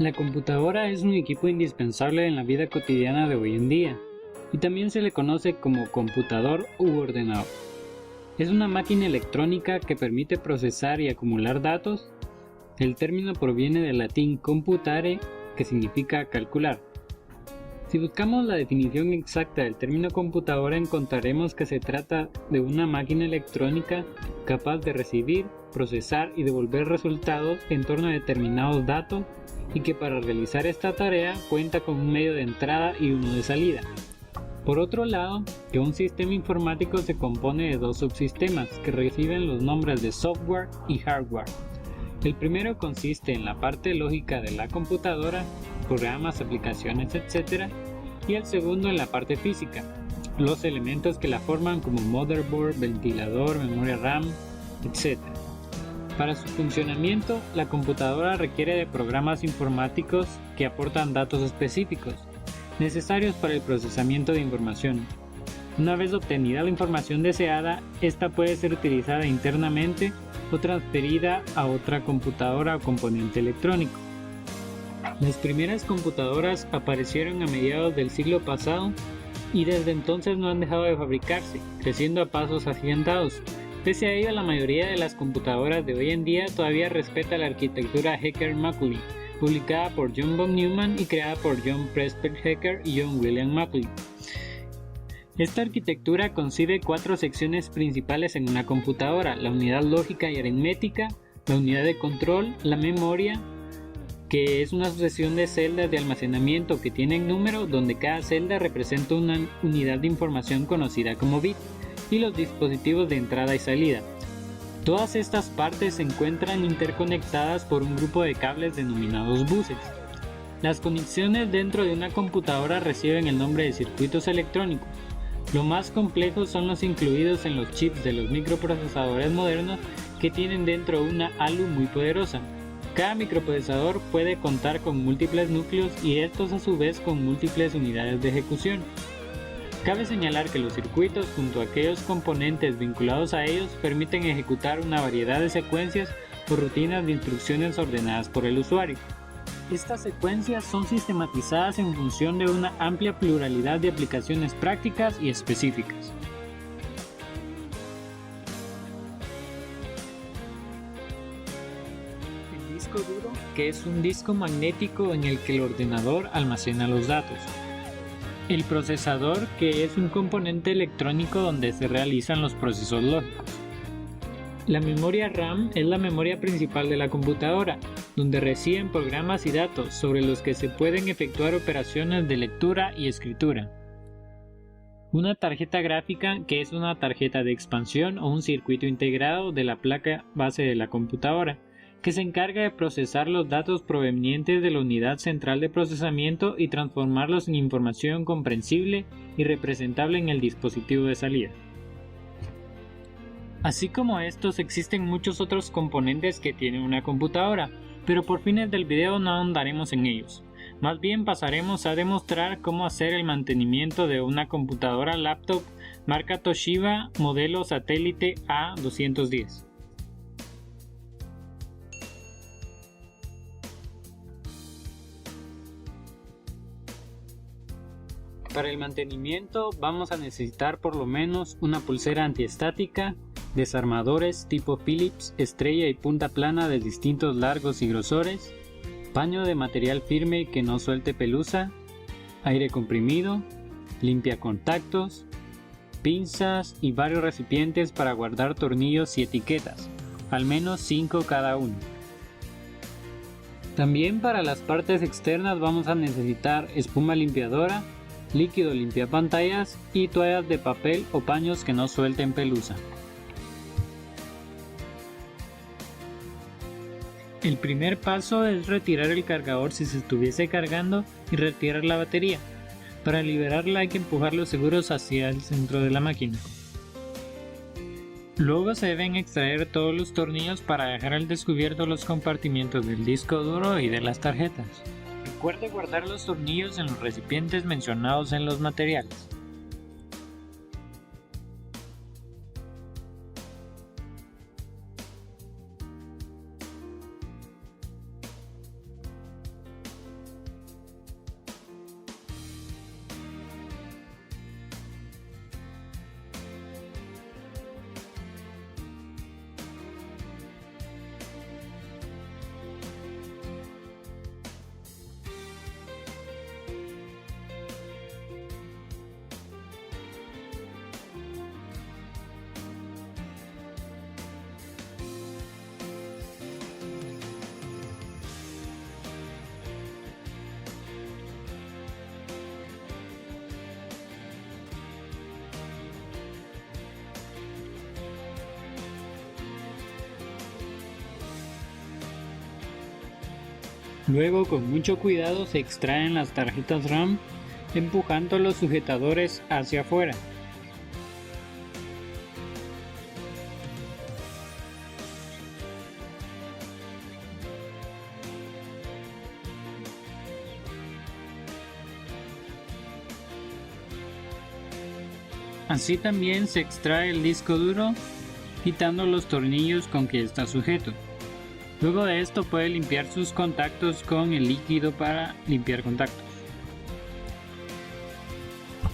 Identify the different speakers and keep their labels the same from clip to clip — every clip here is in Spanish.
Speaker 1: La computadora es un equipo indispensable en la vida cotidiana de hoy en día, y también se le conoce como computador u ordenador. Es una máquina electrónica que permite procesar y acumular datos. El término proviene del latín computare, que significa calcular. Si buscamos la definición exacta del término computadora, encontraremos que se trata de una máquina electrónica capaz de recibir, procesar y devolver resultados en torno a determinados datos, y que para realizar esta tarea cuenta con un medio de entrada y uno de salida. Por otro lado, que un sistema informático se compone de dos subsistemas que reciben los nombres de software y hardware. El primero consiste en la parte lógica de la computadora, programas, aplicaciones, etc. Y el segundo en la parte física, los elementos que la forman como motherboard, ventilador, memoria RAM, etc. Para su funcionamiento, la computadora requiere de programas informáticos que aportan datos específicos, necesarios para el procesamiento de información. Una vez obtenida la información deseada, esta puede ser utilizada internamente o transferida a otra computadora o componente electrónico. Las primeras computadoras aparecieron a mediados del siglo pasado y desde entonces no han dejado de fabricarse, creciendo a pasos agigantados. Pese a ello, la mayoría de las computadoras de hoy en día todavía respeta la arquitectura Hecker-Macaulay, publicada por John von Neumann y creada por John Presper Hecker y John William Macaulay. Esta arquitectura concibe 4 secciones principales en una computadora: la unidad lógica y aritmética, la unidad de control, la memoria, que es una sucesión de celdas de almacenamiento que tienen número, donde cada celda representa una unidad de información conocida como bit, y los dispositivos de entrada y salida. Todas estas partes se encuentran interconectadas por un grupo de cables denominados buses. Las conexiones dentro de una computadora reciben el nombre de circuitos electrónicos. Lo más complejos son los incluidos en los chips de los microprocesadores modernos, que tienen dentro una ALU muy poderosa. Cada microprocesador puede contar con múltiples núcleos y estos a su vez con múltiples unidades de ejecución. Cabe señalar que los circuitos, junto a aquellos componentes vinculados a ellos, permiten ejecutar una variedad de secuencias o rutinas de instrucciones ordenadas por el usuario. Estas secuencias son sistematizadas en función de una amplia pluralidad de aplicaciones prácticas y específicas. El disco duro, que es un disco magnético en el que el ordenador almacena los datos. El procesador, que es un componente electrónico donde se realizan los procesos lógicos. La memoria RAM es la memoria principal de la computadora, donde residen programas y datos sobre los que se pueden efectuar operaciones de lectura y escritura. Una tarjeta gráfica, que es una tarjeta de expansión o un circuito integrado de la placa base de la computadora, que se encarga de procesar los datos provenientes de la unidad central de procesamiento y transformarlos en información comprensible y representable en el dispositivo de salida. Así como estos, existen muchos otros componentes que tiene una computadora, pero por fines del video no ahondaremos en ellos. Más bien pasaremos a demostrar cómo hacer el mantenimiento de una computadora laptop marca Toshiba modelo satélite A210. Para el mantenimiento vamos a necesitar por lo menos una pulsera antiestática, desarmadores tipo Phillips, estrella y punta plana de distintos largos y grosores, paño de material firme que no suelte pelusa, aire comprimido, limpiacontactos, pinzas y varios recipientes para guardar tornillos y etiquetas, al menos 5 cada uno. También para las partes externas vamos a necesitar espuma limpiadora, líquido limpiapantallas y toallas de papel o paños que no suelten pelusa. El primer paso es retirar el cargador si se estuviese cargando y retirar la batería. Para liberarla hay que empujar los seguros hacia el centro de la máquina. Luego se deben extraer todos los tornillos para dejar al descubierto los compartimientos del disco duro y de las tarjetas. Recuerde guardar los tornillos en los recipientes mencionados en los materiales. Luego, con mucho cuidado, se extraen las tarjetas RAM empujando los sujetadores hacia afuera. Así también se extrae el disco duro, quitando los tornillos con que está sujeto. Luego de esto puede limpiar sus contactos con el líquido para limpiar contactos.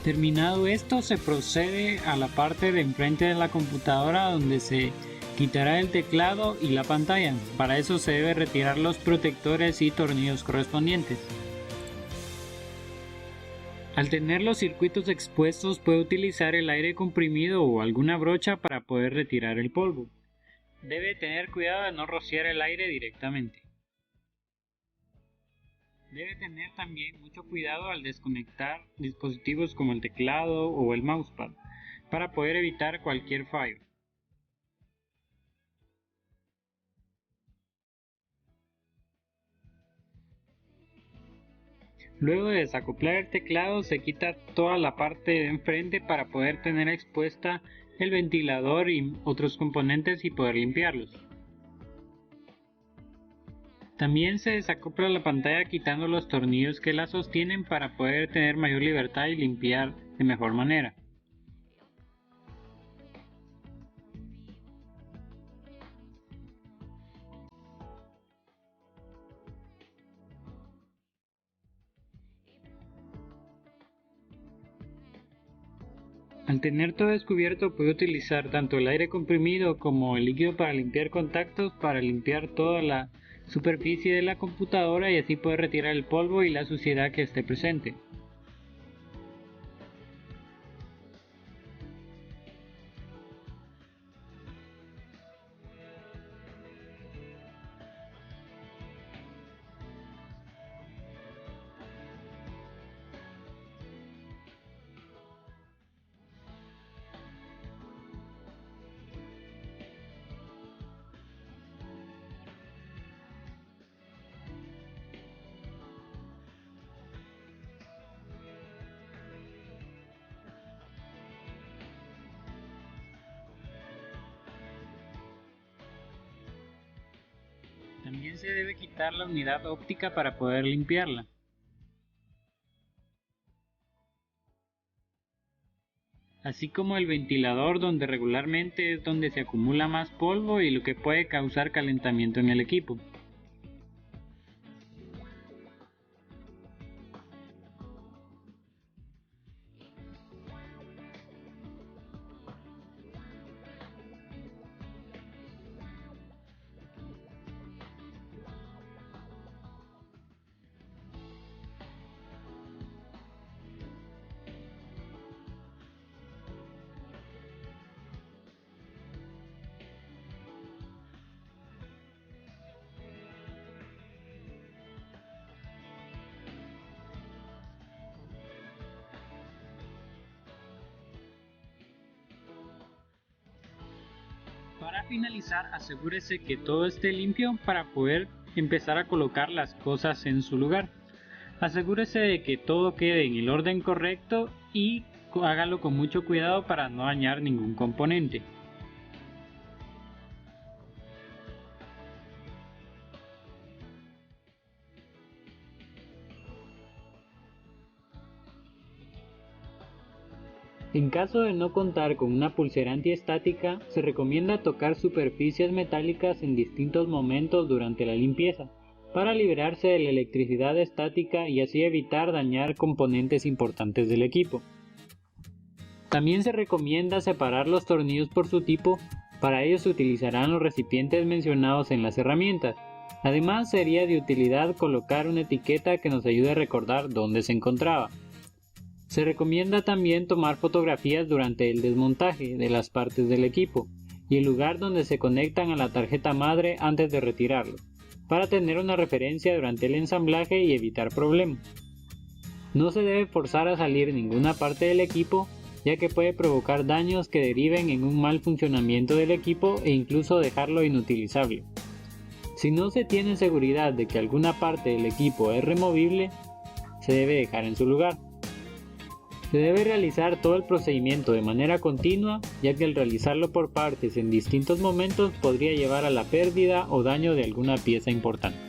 Speaker 1: Terminado esto, se procede a la parte de enfrente de la computadora donde se quitará el teclado y la pantalla. Para eso se debe retirar los protectores y tornillos correspondientes. Al tener los circuitos expuestos, puede utilizar el aire comprimido o alguna brocha para poder retirar el polvo. Debe tener cuidado de no rociar el aire directamente. Debe tener también mucho cuidado al desconectar dispositivos como el teclado o el mousepad para poder evitar cualquier fallo. Luego de desacoplar el teclado, se quita toda la parte de enfrente para poder tener expuesta el ventilador y otros componentes y poder limpiarlos. También se desacopla la pantalla quitando los tornillos que la sostienen para poder tener mayor libertad y limpiar de mejor manera. Al tener todo descubierto, puede utilizar tanto el aire comprimido como el líquido para limpiar contactos para limpiar toda la superficie de la computadora y así poder retirar el polvo y la suciedad que esté presente. También se debe quitar la unidad óptica para poder limpiarla. Así como el ventilador, donde regularmente es donde se acumula más polvo y lo que puede causar calentamiento en el equipo. Para finalizar, asegúrese que todo esté limpio para poder empezar a colocar las cosas en su lugar. Asegúrese de que todo quede en el orden correcto y hágalo con mucho cuidado para no dañar ningún componente. En caso de no contar con una pulsera antiestática, se recomienda tocar superficies metálicas en distintos momentos durante la limpieza, para liberarse de la electricidad estática y así evitar dañar componentes importantes del equipo. También se recomienda separar los tornillos por su tipo, para ello se utilizarán los recipientes mencionados en las herramientas. Además, sería de utilidad colocar una etiqueta que nos ayude a recordar dónde se encontraba. Se recomienda también tomar fotografías durante el desmontaje de las partes del equipo y el lugar donde se conectan a la tarjeta madre antes de retirarlo, para tener una referencia durante el ensamblaje y evitar problemas. No se debe forzar a salir ninguna parte del equipo, ya que puede provocar daños que deriven en un mal funcionamiento del equipo e incluso dejarlo inutilizable. Si no se tiene seguridad de que alguna parte del equipo es removible, se debe dejar en su lugar. Se debe realizar todo el procedimiento de manera continua, ya que el realizarlo por partes en distintos momentos podría llevar a la pérdida o daño de alguna pieza importante.